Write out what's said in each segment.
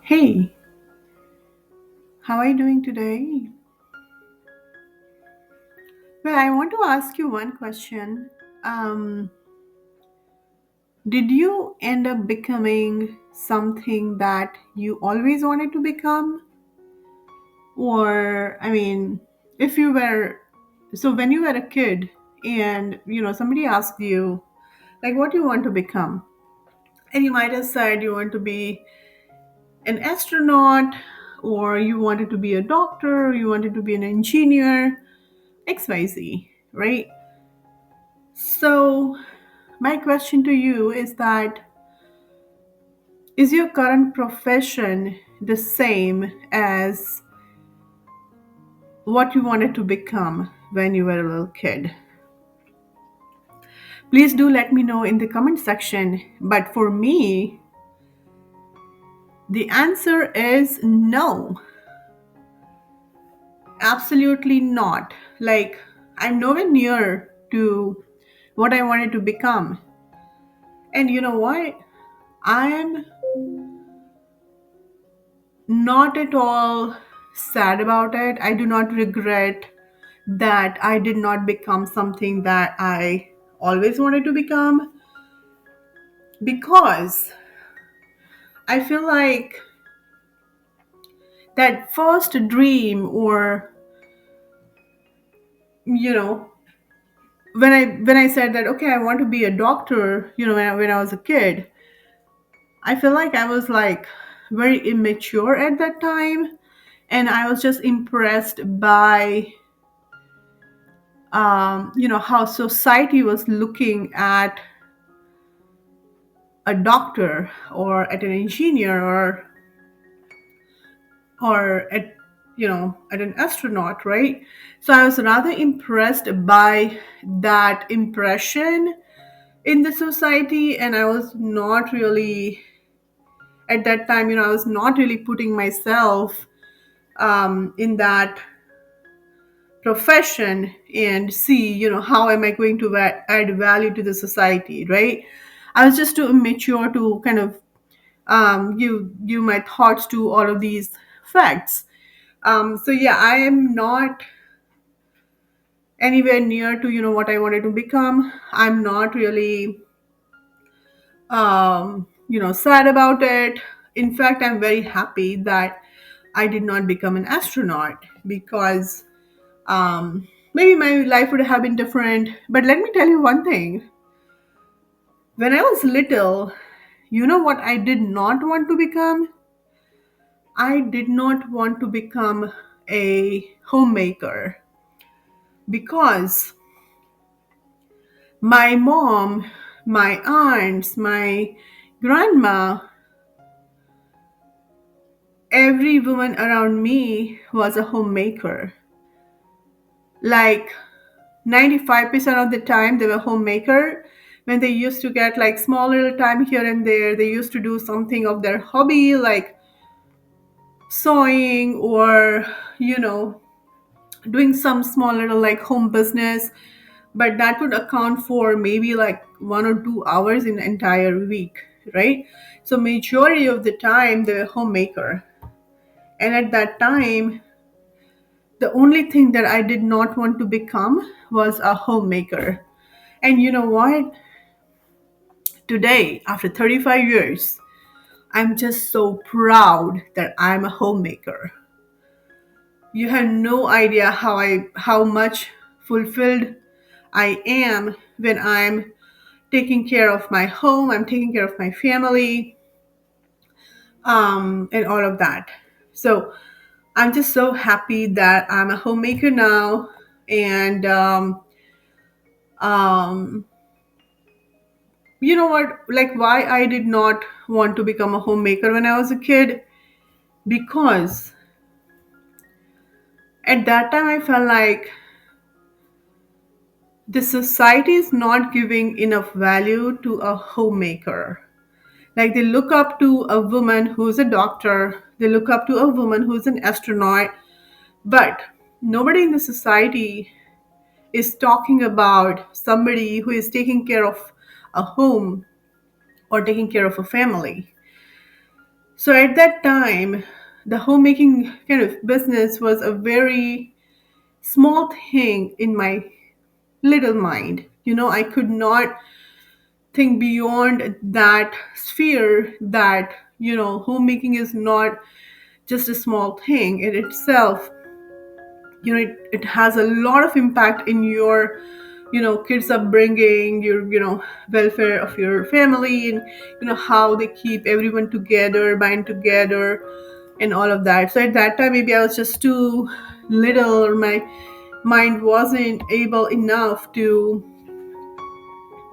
Hey, how are you doing today? Well, I want to ask you one question. Um, did you end up becoming something that you always wanted to become? Or, if you were, so when you were a kid and, somebody asked you, like, what do you want to become? And you might have said you want to be an astronaut, or you wanted to be a doctor, or you wanted to be an engineer, XYZ, right? So, my question to you is that is your current profession the same as what you wanted to become when you were a little kid? Please do let me know in the comment section. But for me, the answer is no, absolutely not. Like, I'm nowhere near to what I wanted to become. And you know what? I'm not at all sad about it. I do not regret that I did not become something that I always wanted to become, because I feel like that first dream, or you know when I said that, okay, I want to be a doctor, when I was a kid, I feel like I was like very immature at that time, and I was just impressed by how society was looking at a doctor or at an engineer, or at an astronaut, right? So I was rather impressed by that impression in the society, and I was not really, at that time, I was not really putting myself in that profession and see, how am I going to add value to the society, right? I was just too immature to kind of give my thoughts to all of these facts. So yeah, I am not anywhere near to what I wanted to become. I'm not really sad about it. In fact, I'm very happy that I did not become an astronaut, because maybe my life would have been different. But let me tell you one thing. When I was little, you know what I did not want to become? I did not want to become a homemaker, because my mom, my aunts, my grandma, every woman around me was a homemaker. Like 95% of the time they were homemaker. When they used to get like small little time here and there, they used to do something of their hobby, like sewing, or you know doing some small little like home business, but that would account for maybe like 1 or 2 hours in the entire week, right? So majority of the time they were homemaker, and at that time the only thing that I did not want to become was a homemaker. And you know what? Today, after 35 years, I'm just so proud that I'm a homemaker. You have no idea how much fulfilled I am when I'm taking care of my home, I'm taking care of my family, and all of that. So I'm just so happy that I'm a homemaker now. And um, you know what? Like, why I did not want to become a homemaker when I was a kid? Because at that time I felt like the society is not giving enough value to a homemaker. Like, they look up to a woman who's a doctor, they look up to a woman who's an astronaut, but nobody in the society is talking about somebody who is taking care of a home or taking care of a family. So at that time, the homemaking kind of business was a very small thing in my little mind. I could not think beyond that sphere, that homemaking is not just a small thing in itself. It has a lot of impact in your kids upbringing, your welfare of your family, and how they keep everyone together, bind together, and all of that. So at that time, maybe I was just too little, or my mind wasn't able enough to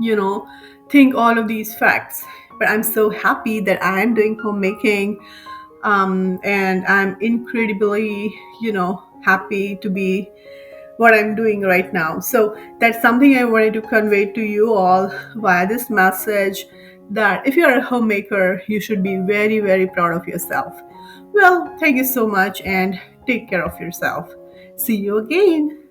you know think all of these facts. But I'm so happy that I'm doing homemaking, and I'm incredibly happy to be what I'm doing right now. So that's something I wanted to convey to you all via this message, that if you're a homemaker, you should be very, very proud of yourself. Well, thank you so much, and take care of yourself. See you again.